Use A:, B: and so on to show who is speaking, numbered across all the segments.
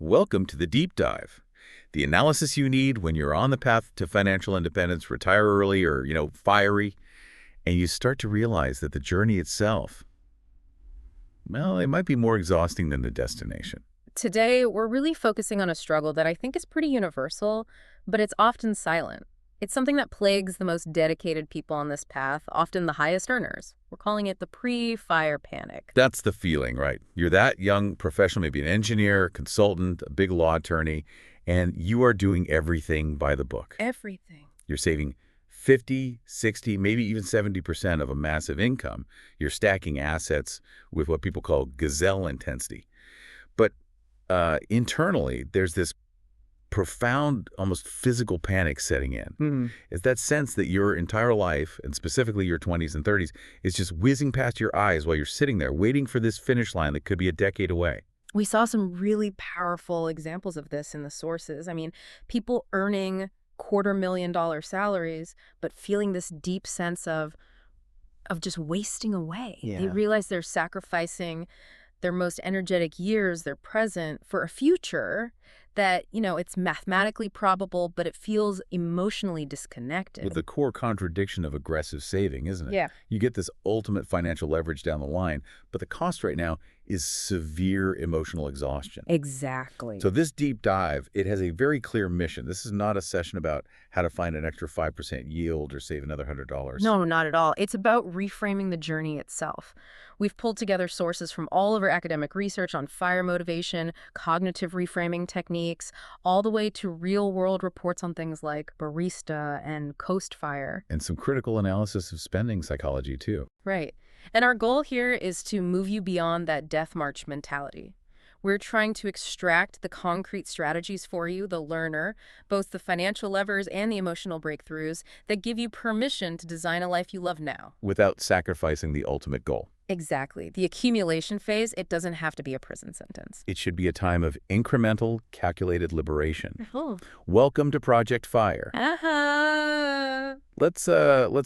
A: Welcome to the Deep Dive, the analysis you need when you're on the path to financial independence, retire early or, fiery, and you start to realize that the journey itself, well, it might be more exhausting than the destination.
B: Today, we're really focusing on a struggle that I think is pretty universal, but it's often silent. It's something that plagues the most dedicated people on this path, often the highest earners. We're calling it the pre-fire panic.
A: That's the feeling, right? You're that young professional, maybe an engineer, consultant, a big law attorney, and you are doing everything by the book.
B: Everything.
A: You're saving 50, 60, maybe even 70% of a massive income. You're stacking assets with what people call gazelle intensity. But internally, there's this profound, almost physical panic setting in. It's that sense that your entire life, and specifically your 20s and 30s, is just whizzing past your eyes while you're sitting there waiting for this finish line that could be a decade away.
B: We saw some really powerful examples of this in the sources. I mean, people earning $250,000 salaries, but feeling this deep sense of just wasting away.
A: Yeah.
B: They realize they're sacrificing their most energetic years, their present, for a future that, it's mathematically probable, but it feels emotionally disconnected.
A: With the core contradiction of aggressive saving, isn't it?
B: Yeah.
A: You get this ultimate financial leverage down the line, but the cost right now is severe emotional exhaustion.
B: Exactly.
A: So this deep dive, it has a very clear mission. This is not a session about how to find an extra 5% yield or save another $100.
B: No, not at all. It's about reframing the journey itself. We've pulled together sources from all of our academic research on fire motivation, cognitive reframing techniques, all the way to real-world reports on things like barista and coast fire.
A: And some critical analysis of spending psychology, too.
B: Right. And our goal here is to move you beyond that death march mentality. We're trying to extract the concrete strategies for you, the learner, both the financial levers and the emotional breakthroughs that give you permission to design a life you love now.
A: Without sacrificing the ultimate goal.
B: Exactly. The accumulation phase, it doesn't have to be a prison sentence.
A: It should be a time of incremental, calculated liberation.
B: Oh.
A: Welcome to Project Fire.
B: Uh-huh.
A: Let's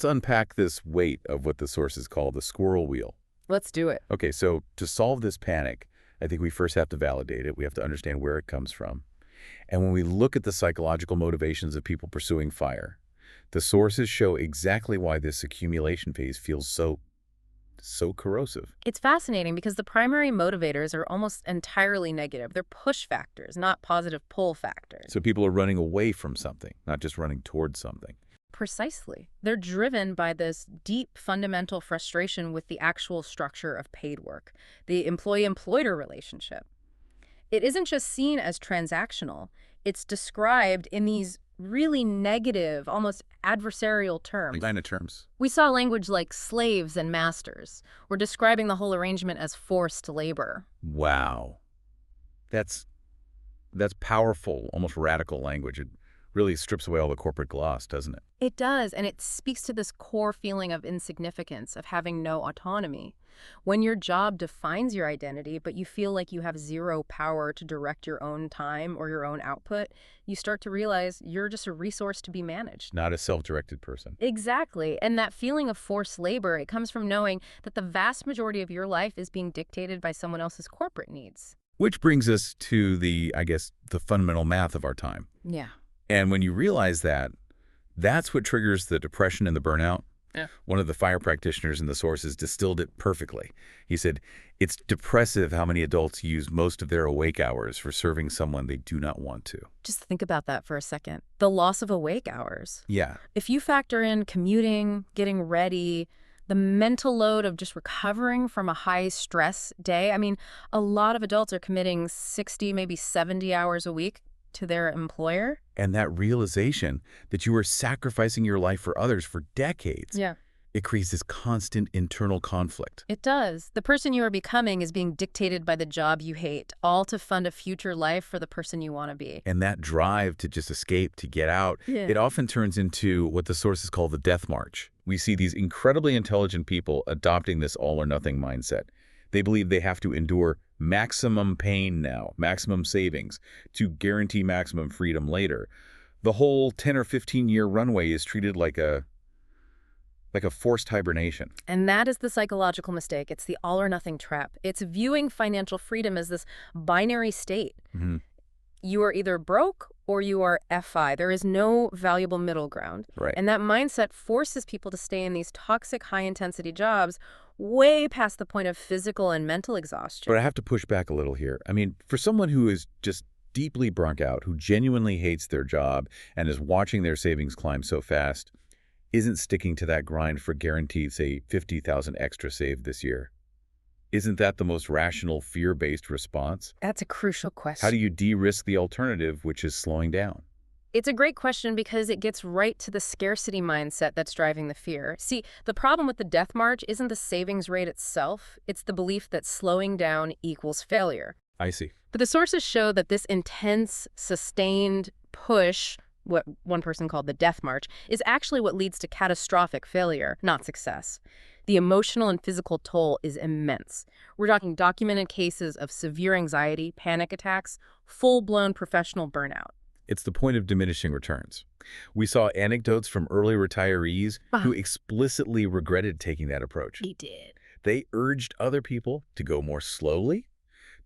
A: unpack this weight of what the sources call the squirrel wheel.
B: Let's do it.
A: Okay, so to solve this panic, I think we first have to validate it. We have to understand where it comes from. And when we look at the psychological motivations of people pursuing fire, the sources show exactly why this accumulation phase feels so corrosive.
B: It's fascinating because the primary motivators are almost entirely negative. They're push factors, not positive pull factors.
A: So people are running away from something, not just running towards something.
B: Precisely. They're driven by this deep fundamental frustration with the actual structure of paid work, the employee-employer relationship. It isn't just seen as transactional. It's described in these really negative, almost adversarial terms.
A: What kind of terms?
B: We saw language like slaves and masters. We're describing the whole arrangement as forced labor.
A: Wow. That's powerful, almost radical language. It really strips away all the corporate gloss, doesn't it?
B: It does, and it speaks to this core feeling of insignificance, of having no autonomy. When your job defines your identity, but you feel like you have zero power to direct your own time or your own output, you start to realize you're just a resource to be managed.
A: Not a self-directed person.
B: Exactly, and that feeling of forced labor, it comes from knowing that the vast majority of your life is being dictated by someone else's corporate needs.
A: Which brings us to the fundamental math of our time.
B: Yeah.
A: And when you realize that, that's what triggers the depression and the burnout.
B: Yeah.
A: One of the fire practitioners in the sources distilled it perfectly. He said, it's depressive how many adults use most of their awake hours for serving someone they do not want to.
B: Just think about that for a second. The loss of awake hours.
A: Yeah.
B: If you factor in commuting, getting ready, the mental load of just recovering from a high-stress day, I mean, a lot of adults are committing 60, maybe 70 hours a week to their employer.
A: And that realization that you are sacrificing your life for others for decades,
B: Yeah.
A: it creates this constant internal conflict.
B: It does. The person you are becoming is being dictated by the job you hate, all to fund a future life for the person you want to be.
A: And that drive to just escape, to get out, it often turns into what the sources call the death march. We see these incredibly intelligent people adopting this all-or-nothing mindset. They believe they have to endure maximum pain now, maximum savings, to guarantee maximum freedom later. The whole 10 or 15-year runway is treated like a forced hibernation.
B: And that is the psychological mistake. It's the all-or-nothing trap. It's viewing financial freedom as this binary state. You are either broke or you are FI. There is no valuable middle ground.
A: Right.
B: And that mindset forces people to stay in these toxic, high-intensity jobs way past the point of physical and mental exhaustion.
A: But I have to push back a little here. I mean, for someone who is just deeply burnt out, who genuinely hates their job and is watching their savings climb so fast, isn't sticking to that grind for guaranteed, say, 50,000 extra saved this year. Isn't that the most rational, fear-based response?
B: That's a crucial question.
A: How do you de-risk the alternative, which is slowing down?
B: It's a great question because it gets right to the scarcity mindset that's driving the fear. See, the problem with the death march isn't the savings rate itself, it's the belief that slowing down equals failure.
A: I see.
B: But the sources show that this intense, sustained push, what one person called the death march, is actually what leads to catastrophic failure, not success. The emotional and physical toll is immense. We're talking documented cases of severe anxiety, panic attacks, full-blown professional burnout.
A: It's the point of diminishing returns. We saw anecdotes from early retirees who explicitly regretted taking that approach.
B: They did.
A: They urged other people to go more slowly,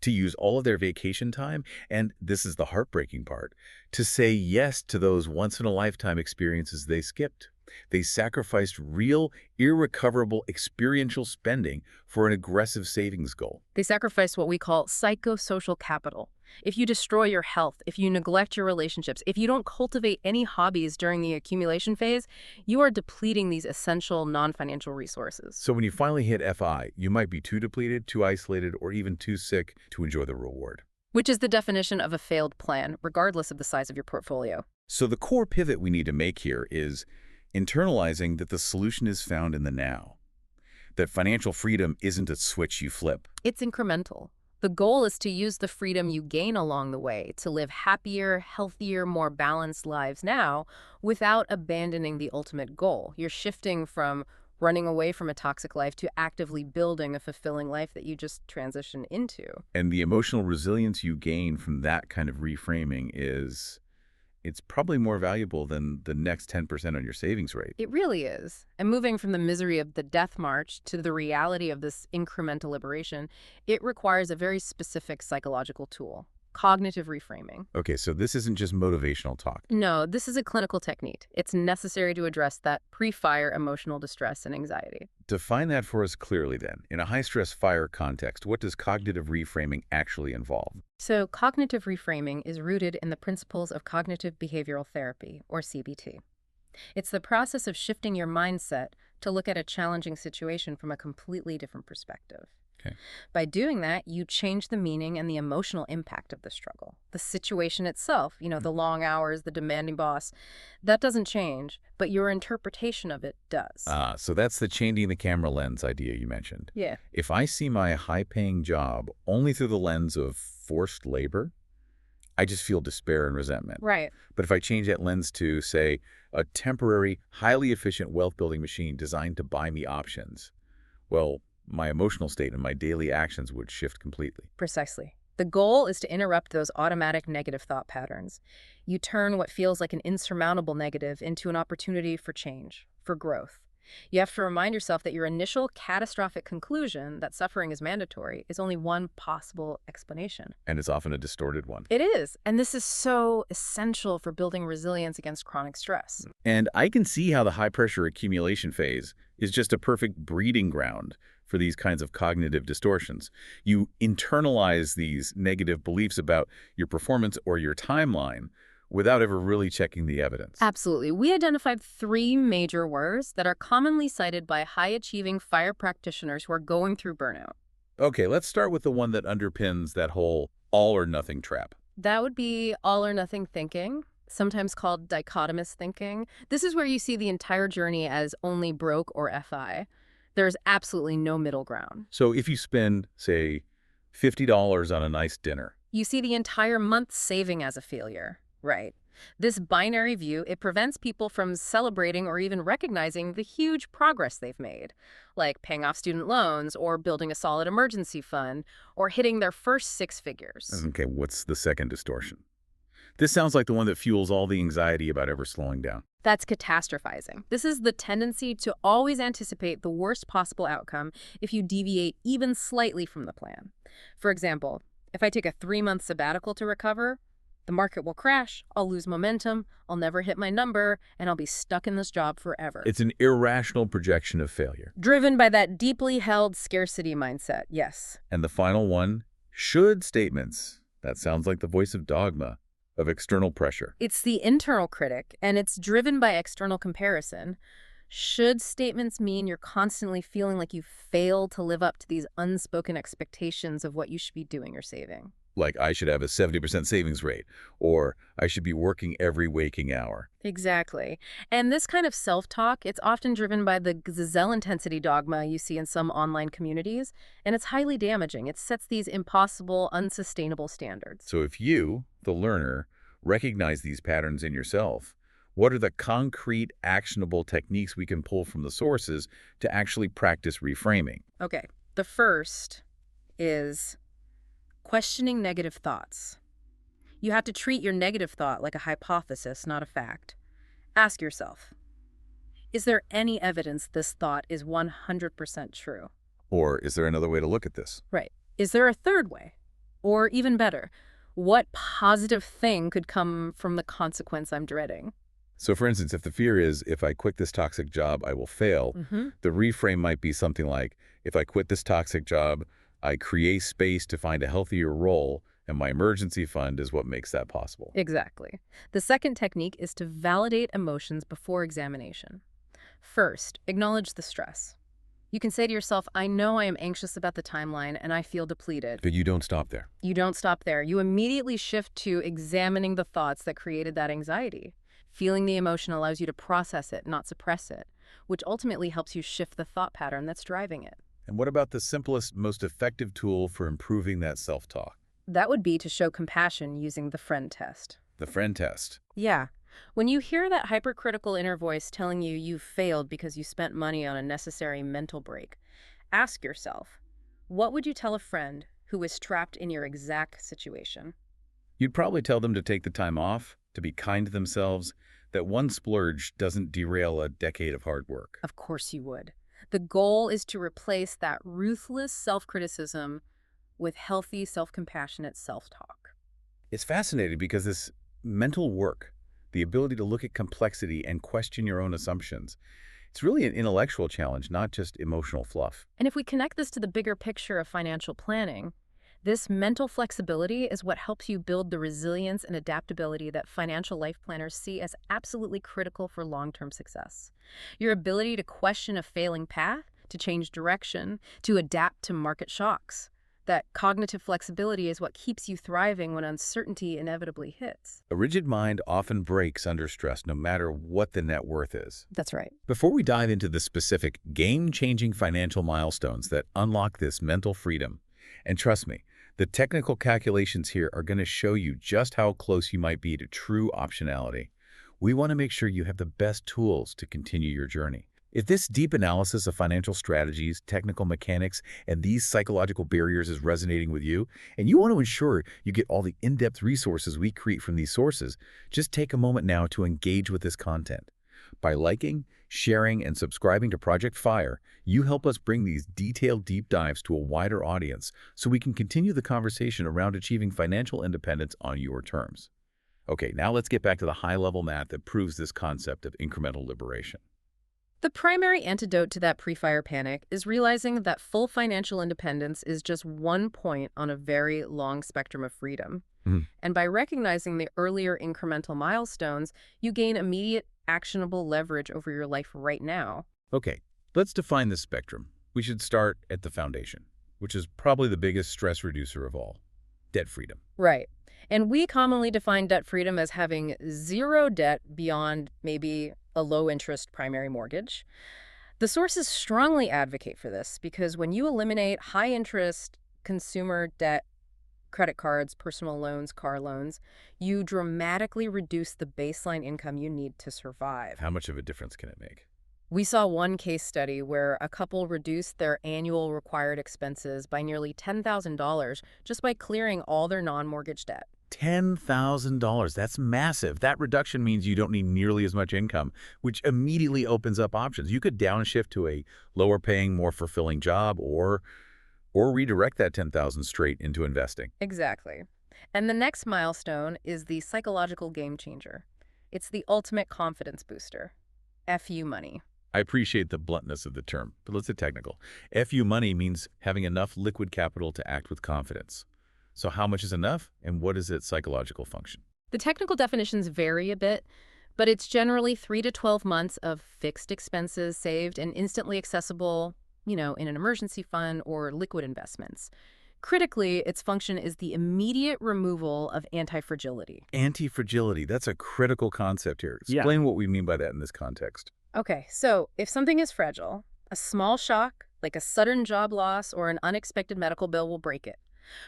A: to use all of their vacation time, and this is the heartbreaking part, to say yes to those once-in-a-lifetime experiences they skipped. They sacrificed real, irrecoverable experiential spending for an aggressive savings goal.
B: They sacrificed what we call psychosocial capital. If you destroy your health, if you neglect your relationships, if you don't cultivate any hobbies during the accumulation phase, you are depleting these essential non-financial resources.
A: So when you finally hit FI, you might be too depleted, too isolated, or even too sick to enjoy the reward.
B: Which is the definition of a failed plan, regardless of the size of your portfolio.
A: So the core pivot we need to make here is internalizing that the solution is found in the now, that financial freedom isn't a switch you flip.
B: It's incremental. The goal is to use the freedom you gain along the way to live happier, healthier, more balanced lives now without abandoning the ultimate goal. You're shifting from running away from a toxic life to actively building a fulfilling life that you just transition into.
A: And the emotional resilience you gain from that kind of reframing it's probably more valuable than the next 10% on your savings rate.
B: It really is. And moving from the misery of the death march to the reality of this incremental liberation, it requires a very specific psychological tool, cognitive reframing.
A: Okay, so this isn't just motivational talk.
B: No, this is a clinical technique. It's necessary to address that pre-fire emotional distress and anxiety.
A: Define that for us clearly then. In a high-stress fire context, what does cognitive reframing actually involve?
B: So cognitive reframing is rooted in the principles of cognitive behavioral therapy, or CBT. It's the process of shifting your mindset to look at a challenging situation from a completely different perspective.
A: Okay.
B: By doing that, you change the meaning and the emotional impact of the struggle. The situation itself, the long hours, the demanding boss, that doesn't change, but your interpretation of it does.
A: So that's the changing the camera lens idea you mentioned.
B: Yeah.
A: If I see my high-paying job only through the lens of forced labor, I just feel despair and resentment.
B: Right.
A: But if I change that lens to, say, a temporary, highly efficient wealth-building machine designed to buy me options, well, my emotional state and my daily actions would shift completely.
B: Precisely. The goal is to interrupt those automatic negative thought patterns. You turn what feels like an insurmountable negative into an opportunity for change, for growth. You have to remind yourself that your initial catastrophic conclusion that suffering is mandatory is only one possible explanation.
A: And it's often a distorted one.
B: It is. And this is so essential for building resilience against chronic stress.
A: And I can see how the high-pressure accumulation phase is just a perfect breeding ground for these kinds of cognitive distortions. You internalize these negative beliefs about your performance or your timeline without ever really checking the evidence.
B: Absolutely. We identified 3 major words that are commonly cited by high-achieving fire practitioners who are going through burnout.
A: Okay, let's start with the one that underpins that whole all-or-nothing trap.
B: That would be all-or-nothing thinking, sometimes called dichotomous thinking. This is where you see the entire journey as only broke or FI. There's absolutely no middle ground.
A: So if you spend, say, $50 on a nice dinner,
B: You see the entire month's saving as a failure. Right. This binary view, it prevents people from celebrating or even recognizing the huge progress they've made, like paying off student loans or building a solid emergency fund or hitting their first 6 figures.
A: okay, what's the second distortion? This sounds like the one that fuels all the anxiety about ever slowing down.
B: That's catastrophizing. This is the tendency to always anticipate the worst possible outcome if you deviate even slightly from the plan. For example, if I take a 3-month sabbatical to recover, the The market will crash, I'll lose momentum, I'll never hit my number, and I'll be stuck in this job forever.
A: It's an irrational projection of failure.
B: Driven by that deeply held scarcity mindset, yes.
A: And the final one, should statements. That sounds like the voice of dogma, of external pressure.
B: It's the internal critic, and it's driven by external comparison. Should statements mean you're constantly feeling like you failed to live up to these unspoken expectations of what you should be doing or saving?
A: Like I should have a 70% savings rate, or I should be working every waking hour.
B: Exactly. And this kind of self-talk, it's often driven by the gazelle intensity dogma you see in some online communities, and it's highly damaging. It sets these impossible, unsustainable standards.
A: So if you, the learner, recognize these patterns in yourself, what are the concrete, actionable techniques we can pull from the sources to actually practice reframing?
B: Okay, the first is questioning negative thoughts. You have to treat your negative thought like a hypothesis, not a fact. Ask yourself, is there any evidence this thought is 100% true?
A: Or is there another way to look at this?
B: Right. Is there a third way? Or even better, what positive thing could come from the consequence I'm dreading?
A: So for instance, if the fear is, if I quit this toxic job, I will fail, the reframe might be something like, if I quit this toxic job, I create space to find a healthier role, and my emergency fund is what makes that possible.
B: Exactly. The second technique is to validate emotions before examination. First, acknowledge the stress. You can say to yourself, I know I am anxious about the timeline and I feel depleted.
A: But you don't stop there.
B: You don't stop there. You immediately shift to examining the thoughts that created that anxiety. Feeling the emotion allows you to process it, not suppress it, which ultimately helps you shift the thought pattern that's driving it.
A: And what about the simplest, most effective tool for improving that self-talk?
B: That would be to show compassion using the friend test.
A: The friend test.
B: Yeah. When you hear that hypercritical inner voice telling you you've failed because you spent money on a necessary mental break, ask yourself, what would you tell a friend who is trapped in your exact situation?
A: You'd probably tell them to take the time off, to be kind to themselves, that one splurge doesn't derail a decade of hard work.
B: Of course you would. The goal is to replace that ruthless self-criticism with healthy, self-compassionate self-talk.
A: It's fascinating because this mental work, the ability to look at complexity and question your own assumptions, it's really an intellectual challenge, not just emotional fluff.
B: And if we connect this to the bigger picture of financial planning, this mental flexibility is what helps you build the resilience and adaptability that financial life planners see as absolutely critical for long-term success. Your ability to question a failing path, to change direction, to adapt to market shocks. That cognitive flexibility is what keeps you thriving when uncertainty inevitably hits.
A: A rigid mind often breaks under stress, no matter what the net worth is.
B: That's right.
A: Before we dive into the specific game-changing financial milestones that unlock this mental freedom, and trust me, the technical calculations here are going to show you just how close you might be to true optionality. We want to make sure you have the best tools to continue your journey. If this deep analysis of financial strategies, technical mechanics, and these psychological barriers is resonating with you, and you want to ensure you get all the in-depth resources we create from these sources, just take a moment now to engage with this content. By liking, sharing, and subscribing to Project Fire, you help us bring these detailed deep dives to a wider audience so we can continue the conversation around achieving financial independence on your terms. Okay, now let's get back to the high-level math that proves this concept of incremental liberation.
B: The primary antidote to that pre-fire panic is realizing that full financial independence is just one point on a very long spectrum of freedom. And by recognizing the earlier incremental milestones, you gain immediate, actionable leverage over your life right now.
A: Okay, let's define this spectrum. We should start at the foundation, which is probably the biggest stress reducer of all, debt freedom.
B: Right. And we commonly define debt freedom as having zero debt beyond maybe a low-interest primary mortgage. The sources strongly advocate for this because when you eliminate high-interest consumer debt, credit cards, personal loans, car loans, you dramatically reduce the baseline income you need to survive.
A: How much of a difference can it make?
B: We saw one case study where a couple reduced their annual required expenses by nearly $10,000 just by clearing all their non-mortgage debt.
A: $10,000. That's massive. That reduction means you don't need nearly as much income, which immediately opens up options. You could downshift to a lower paying, more fulfilling job or redirect that $10,000 straight into investing.
B: Exactly. And the next milestone is the psychological game changer. It's the ultimate confidence booster. FU money.
A: I appreciate the bluntness of the term, but let's get technical. FU money means having enough liquid capital to act with confidence. So how much is enough, and what is its psychological function?
B: The technical definitions vary a bit, but it's generally 3 to 12 months of fixed expenses saved and instantly accessible, in an emergency fund or liquid investments. Critically, its function is the immediate removal of anti-fragility.
A: Anti-fragility, that's a critical concept here.
C: Yeah.
A: Explain what we mean by that in this context.
B: Okay, so if something is fragile, a small shock, like a sudden job loss or an unexpected medical bill, will break it.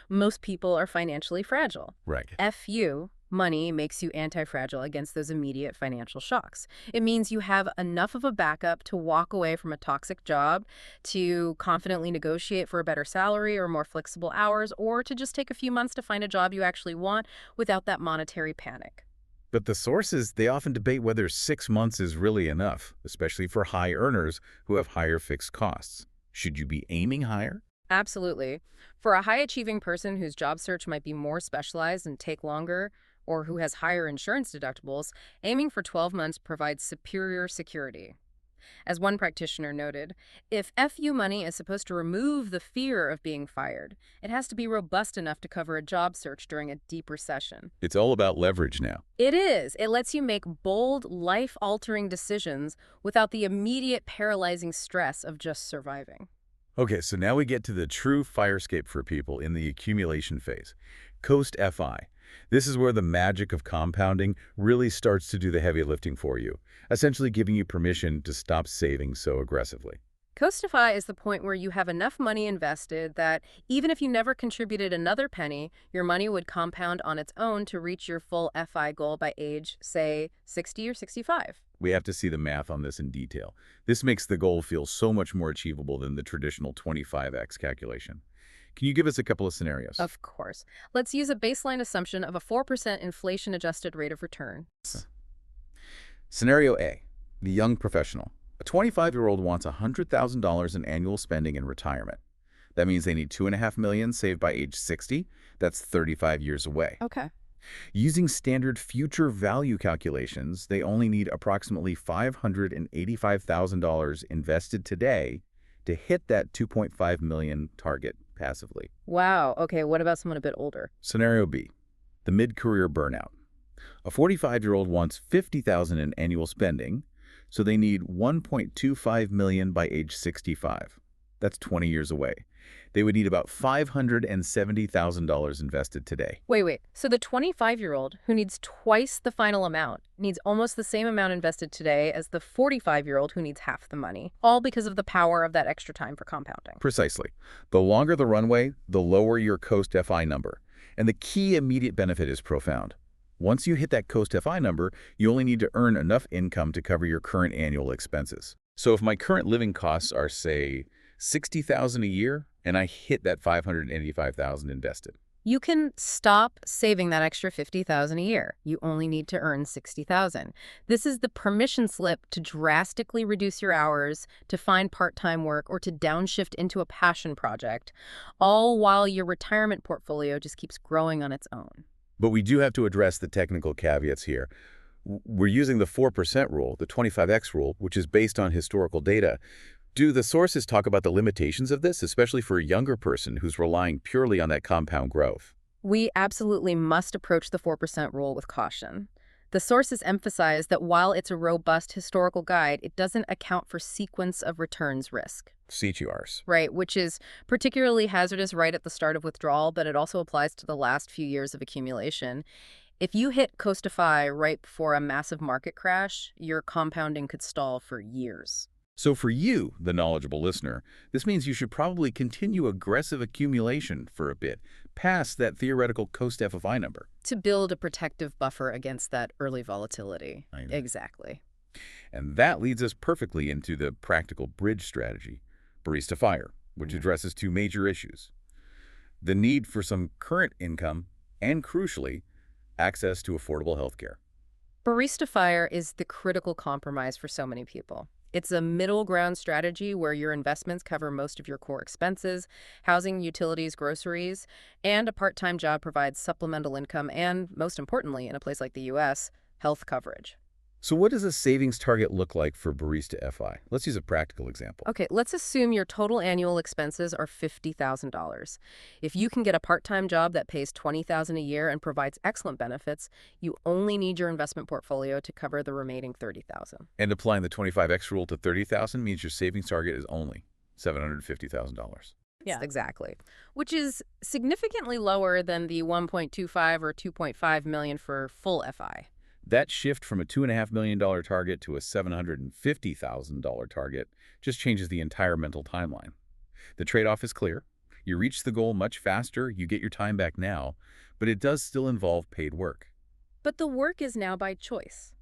B: Most people are financially fragile.
A: Right.
B: FU, money, makes you anti-fragile against those immediate financial shocks. It means you have enough of a backup to walk away from a toxic job, to confidently negotiate for a better salary or more flexible hours, or to just take a few months to find a job you actually want without that monetary panic.
A: But the sources, they often debate whether 6 months is really enough, especially for high earners who have higher fixed costs. Should you be aiming higher?
B: Absolutely. For a high-achieving person whose job search might be more specialized and take longer, or who has higher insurance deductibles, aiming for 12 months provides superior security. As one practitioner noted, if FU money is supposed to remove the fear of being fired, it has to be robust enough to cover a job search during a deep recession.
A: It's all about leverage now.
B: It is. It lets you make bold, life-altering decisions without the immediate paralyzing stress of just surviving.
A: Okay, so now we get to the true fire escape for people in the accumulation phase. Coast FI. This is where the magic of compounding really starts to do the heavy lifting for you, essentially giving you permission to stop saving so aggressively.
B: Coastify is the point where you have enough money invested that even if you never contributed another penny, your money would compound on its own to reach your full FI goal by age, say, 60 or 65.
A: We have to see the math on this in detail. This makes the goal feel so much more achievable than the traditional 25x calculation. Can you give us a couple of scenarios?
B: Of course. Let's use a baseline assumption of a 4% inflation-adjusted rate of return.
A: Scenario A, the young professional. A 25-year-old wants $100,000 in annual spending in retirement. That means they need $2.5 million saved by age 60. That's 35 years away.
B: Okay.
A: Using standard future value calculations, they only need approximately $585,000 invested today to hit that $2.5 million target passively.
B: Wow. Okay, what about someone a bit older?
A: Scenario B, the mid-career burnout. A 45-year-old wants $50,000 in annual spending, so they need $1.25 million by age 65. That's 20 years away. They would need about $570,000 invested today.
B: Wait. So the 25-year-old who needs twice the final amount needs almost the same amount invested today as the 45-year-old who needs half the money, all because of the power of that extra time for compounding.
A: Precisely. The longer the runway, the lower your Coast FI number. And the key immediate benefit is profound. Once you hit that Coast FI number, you only need to earn enough income to cover your current annual expenses. So if my current living costs are, say, $60,000 a year, and I hit that $585,000 invested.
B: You can stop saving that extra $50,000 a year. You only need to earn $60,000. This is the permission slip to drastically reduce your hours, to find part-time work, or to downshift into a passion project, all while your retirement portfolio just keeps growing on its own.
A: But we do have to address the technical caveats here. We're using the 4% rule, the 25x rule, which is based on historical data. Do the sources talk about the limitations of this, especially for a younger person who's relying purely on that compound growth?
B: We absolutely must approach the 4% rule with caution. The sources emphasize that while it's a robust historical guide, it doesn't account for sequence of returns risk.
A: CTRs.
B: Right, which is particularly hazardous right at the start of withdrawal, but it also applies to the last few years of accumulation. If you hit Coastify right before a massive market crash, your compounding could stall for years.
A: So for you, the knowledgeable listener, this means you should probably continue aggressive accumulation for a bit, past that theoretical Coast FI number.
B: To build a protective buffer against that early volatility.
A: I know.
B: Exactly.
A: And that leads us perfectly into the practical bridge strategy, Barista Fire, which addresses two major issues: the need for some current income and, crucially, access to affordable healthcare.
B: Barista Fire is the critical compromise for so many people. It's a middle ground strategy where your investments cover most of your core expenses, housing, utilities, groceries, and a part-time job provides supplemental income and, most importantly, in a place like the US, health coverage.
A: So what does a savings target look like for Barista FI? Let's use a practical example.
B: Okay, let's assume your total annual expenses are $50,000. If you can get a part-time job that pays $20,000 a year and provides excellent benefits, you only need your investment portfolio to cover the remaining $30,000.
A: And applying the 25x rule to 30,000 means your savings target is only $750,000.
B: Yeah, exactly. Which is significantly lower than the 1.25 or 2.5 million for full FI.
A: That shift from a $2.5 million target to a $750,000 target just changes the entire mental timeline. The trade-off is clear. You reach the goal much faster, you get your time back now, but it does still involve paid work.
B: But the work is now by choice.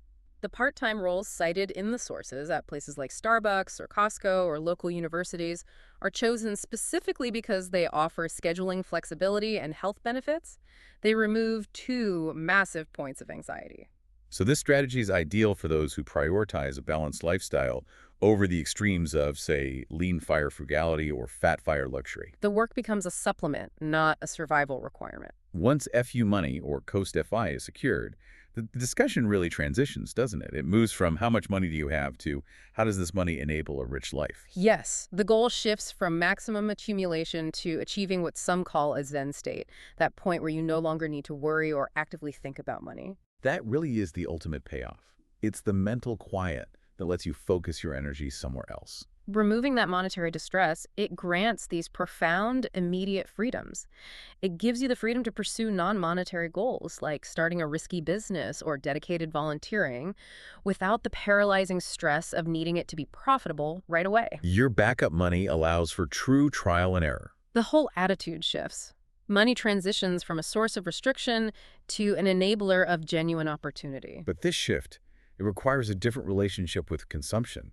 B: The part-time roles cited in the sources at places like Starbucks or Costco or local universities are chosen specifically because they offer scheduling flexibility and health benefits. They remove two massive points of anxiety.
A: So this strategy is ideal for those who prioritize a balanced lifestyle over the extremes of, say, lean fire frugality or fat fire luxury.
B: The work becomes a supplement, not a survival requirement.
A: Once FU money or Coast FI is secured, the discussion really transitions, doesn't it? It moves from how much money do you have to how does this money enable a rich life?
B: Yes, the goal shifts from maximum accumulation to achieving what some call a Zen state, that point where you no longer need to worry or actively think about money.
A: That really is the ultimate payoff. It's the mental quiet that lets you focus your energy somewhere else.
B: Removing that monetary distress, it grants these profound, immediate freedoms. It gives you the freedom to pursue non-monetary goals, like starting a risky business or dedicated volunteering, without the paralyzing stress of needing it to be profitable right away.
A: Your backup money allows for true trial and error.
B: The whole attitude shifts. Money transitions from a source of restriction to an enabler of genuine opportunity.
A: But this shift, it requires a different relationship with consumption.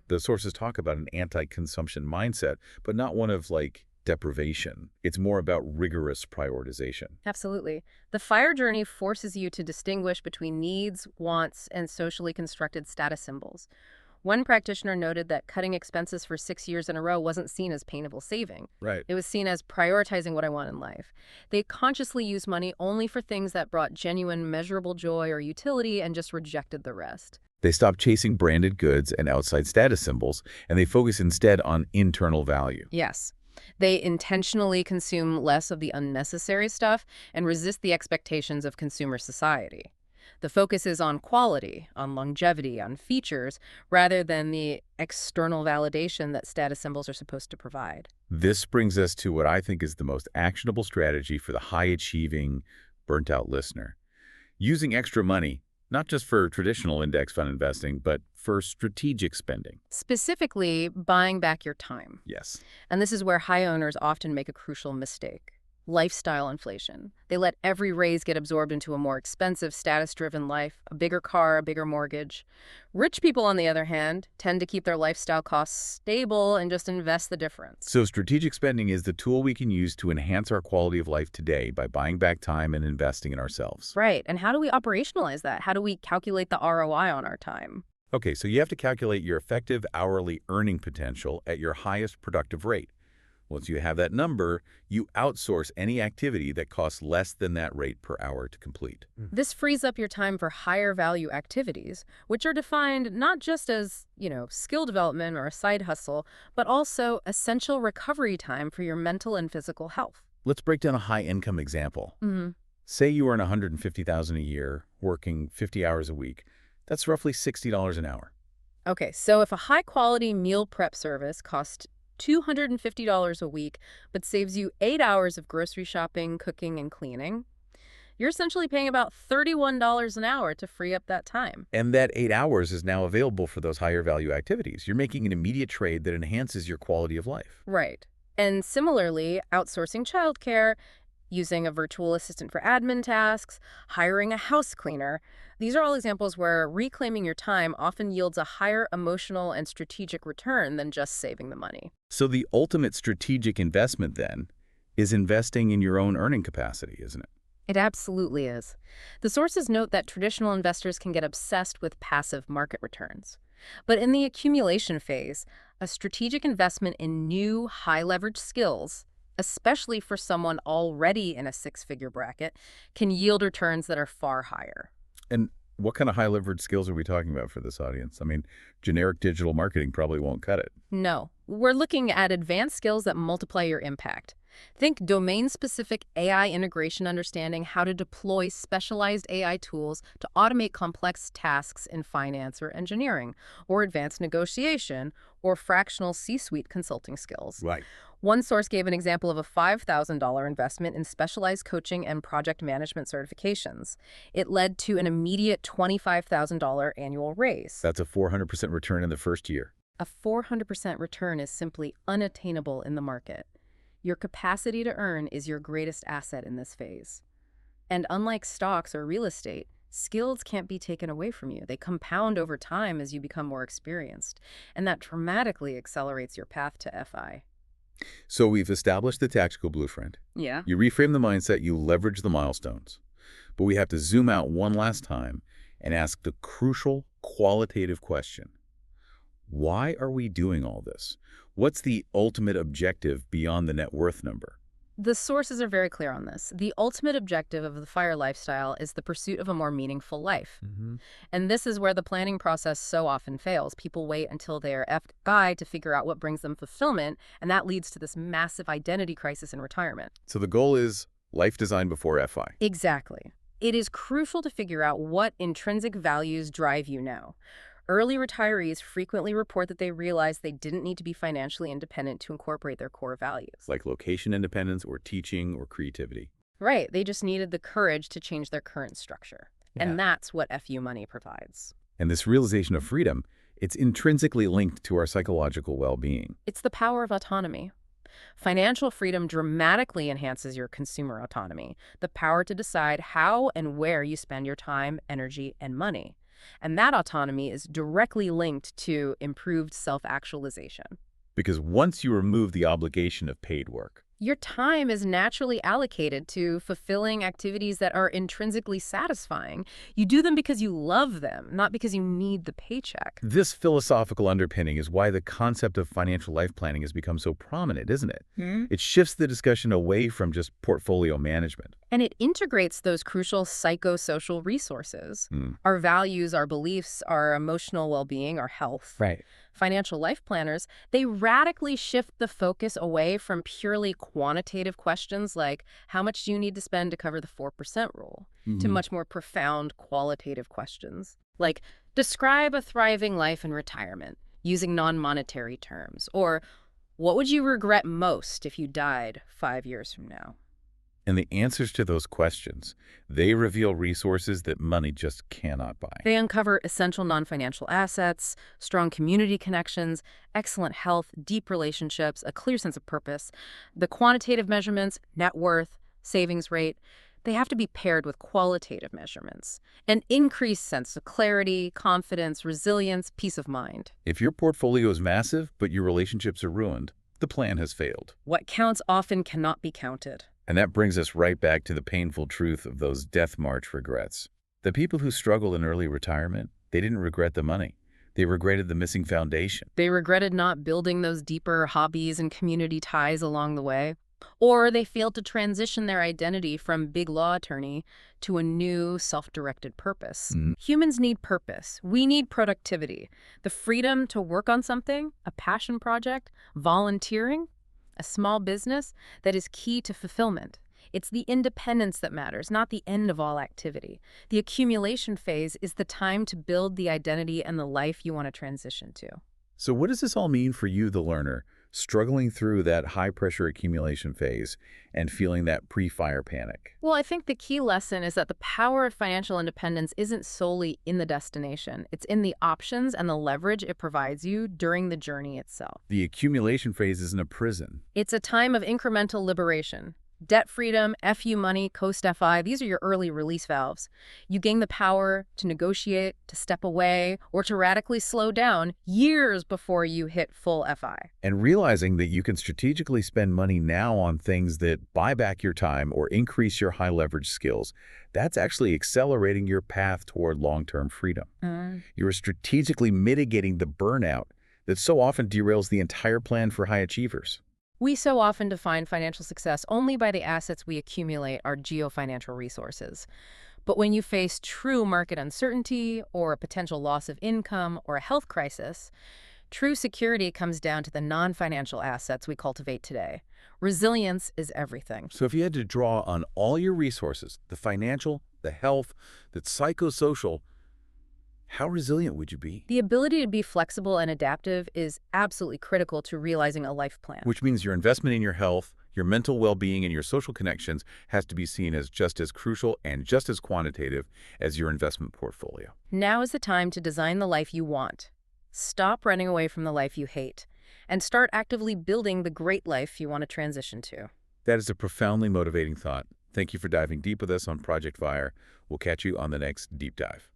A: The sources talk about an anti-consumption mindset, but not one of, like, deprivation. It's more about rigorous prioritization.
B: Absolutely. The FIRE journey forces you to distinguish between needs, wants, and socially constructed status symbols. One practitioner noted that cutting expenses for 6 years in a row wasn't seen as painful saving.
A: Right.
B: It was seen as prioritizing what I want in life. They consciously used money only for things that brought genuine, measurable joy or utility and just rejected the rest.
A: They stop chasing branded goods and outside status symbols, and they focus instead on internal value.
B: Yes. They intentionally consume less of the unnecessary stuff and resist the expectations of consumer society. The focus is on quality, on longevity, on features, rather than the external validation that status symbols are supposed to provide.
A: This brings us to what I think is the most actionable strategy for the high-achieving, burnt-out listener. Using extra money, not just for traditional index fund investing, but for strategic spending.
B: Specifically, buying back your time.
A: Yes.
B: And this is where high owners often make a crucial mistake. Lifestyle inflation. They let every raise get absorbed into a more expensive, status-driven life, a bigger car, a bigger mortgage. Rich people, on the other hand, tend to keep their lifestyle costs stable and just invest the difference.
A: So strategic spending is the tool we can use to enhance our quality of life today by buying back time and investing in ourselves.
B: Right. And how do we operationalize that? How do we calculate the ROI on our time?
A: Okay, so you have to calculate your effective hourly earning potential at your highest productive rate. Once you have that number, you outsource any activity that costs less than that rate per hour to complete.
B: This frees up your time for higher value activities, which are defined not just as, skill development or a side hustle, but also essential recovery time for your mental and physical health.
A: Let's break down a high-income example. Say you earn $150,000 a year, working 50 hours a week. That's roughly $60 an hour.
B: Okay, so if a high-quality meal prep service costs $250 a week, but saves you 8 hours of grocery shopping, cooking, and cleaning, you're essentially paying about $31 an hour to free up that time.
A: And that 8 hours is now available for those higher value activities. You're making an immediate trade that enhances your quality of life.
B: Right. And similarly, outsourcing childcare, using a virtual assistant for admin tasks, hiring a house cleaner. These are all examples where reclaiming your time often yields a higher emotional and strategic return than just saving the money.
A: So the ultimate strategic investment, then, is investing in your own earning capacity, isn't it?
B: It absolutely is. The sources note that traditional investors can get obsessed with passive market returns. But in the accumulation phase, a strategic investment in new high-leverage skills, especially for someone already in a six-figure bracket, can yield returns that are far higher.
A: And what kind of high leverage skills are we talking about for this audience? I mean, generic digital marketing probably won't cut it.
B: No, we're looking at advanced skills that multiply your impact. Think domain-specific AI integration understanding, how to deploy specialized AI tools to automate complex tasks in finance or engineering, or advanced negotiation, or fractional C-suite consulting skills.
A: Right.
B: One source gave an example of a $5,000 investment in specialized coaching and project management certifications. It led to an immediate $25,000 annual raise.
A: That's a 400% return in the first year.
B: A 400% return is simply unattainable in the market. Your capacity to earn is your greatest asset in this phase. And unlike stocks or real estate, skills can't be taken away from you. They compound over time as you become more experienced, and that dramatically accelerates your path to FI.
A: So we've established the tactical blueprint.
B: Yeah.
A: You reframe the mindset, you leverage the milestones. But we have to zoom out one last time and ask the crucial qualitative question. Why are we doing all this? What's the ultimate objective beyond the net worth number?
B: The sources are very clear on this. The ultimate objective of the FIRE lifestyle is the pursuit of a more meaningful life. And this is where the planning process so often fails. People wait until they are FI to figure out what brings them fulfillment, and that leads to this massive identity crisis in retirement.
A: So the goal is life design before FI.
B: Exactly. It is crucial to figure out what intrinsic values drive you now. Early retirees frequently report that they realized they didn't need to be financially independent to incorporate their core values.
A: Like location independence or teaching or creativity.
B: Right, they just needed the courage to change their current structure.
A: Yeah.
B: And that's what FU money provides.
A: And this realization of freedom, it's intrinsically linked to our psychological well-being.
B: It's the power of autonomy. Financial freedom dramatically enhances your consumer autonomy, the power to decide how and where you spend your time, energy, and money. And that autonomy is directly linked to improved self-actualization.
A: Because once you remove the obligation of paid work,
B: Your time is naturally allocated to fulfilling activities that are intrinsically satisfying. You do them because you love them, not because you need the paycheck.
A: this philosophical underpinning is why the concept of financial life planning has become so prominent, isn't it? It shifts the discussion away from just portfolio management.
B: And it integrates those crucial psychosocial resources. Our values, our beliefs, our emotional well-being, our health.
A: Right.
B: Financial life planners, they radically shift the focus away from purely quantitative questions like how much do you need to spend to cover the 4% rule to much more profound qualitative questions like describe a thriving life in retirement using non-monetary terms, or what would you regret most if you died 5 years from now?
A: And the answers to those questions, they reveal resources that money just cannot buy.
B: They uncover essential non-financial assets, strong community connections, excellent health, deep relationships, a clear sense of purpose. The quantitative measurements, net worth, savings rate, they have to be paired with qualitative measurements. An increased sense of clarity, confidence, resilience, peace of mind.
A: If your portfolio is massive, but your relationships are ruined, the plan has failed.
B: What counts often cannot be counted.
A: And that brings us right back to the painful truth of those death march regrets. The people who struggled in early retirement, they didn't regret the money. They regretted the missing foundation.
B: They regretted not building those deeper hobbies and community ties along the way. Or they failed to transition their identity from big law attorney to a new self-directed purpose. Humans need purpose. We need productivity. The freedom to work on something, a passion project, volunteering, a small business, that is key to fulfillment. It's the independence that matters, not the end of all activity. The accumulation phase is the time to build the identity and the life you want to transition to.
A: So what does this all mean for you, the learner, struggling through that high-pressure accumulation phase and feeling that pre-fire panic?
B: Well, I think the key lesson is that the power of financial independence isn't solely in the destination. It's in the options and the leverage it provides you during the journey itself.
A: The accumulation phase isn't a prison.
B: It's a time of incremental liberation. Debt freedom, FU money, Coast FI, these are your early release valves. You gain the power to negotiate, to step away, or to radically slow down years before you hit full FI.
A: And realizing that you can strategically spend money now on things that buy back your time or increase your high-leverage skills, that's actually accelerating your path toward long-term freedom. You're strategically mitigating the burnout that so often derails the entire plan for high achievers.
B: We so often define financial success only by the assets we accumulate, our geofinancial resources. But when you face true market uncertainty or a potential loss of income or a health crisis, true security comes down to the non-financial assets we cultivate today. Resilience is everything.
A: So if you had to draw on all your resources, the financial, the health, the psychosocial, how resilient would you be?
B: The ability to be flexible and adaptive is absolutely critical to realizing a life plan.
A: Which means your investment in your health, your mental well-being, and your social connections has to be seen as just as crucial and just as quantitative as your investment portfolio.
B: Now is the time to design the life you want. Stop running away from the life you hate, and start actively building the great life you want to transition to.
A: That is a profoundly motivating thought. Thank you for diving deep with us on Project Fire. We'll catch you on the next Deep Dive.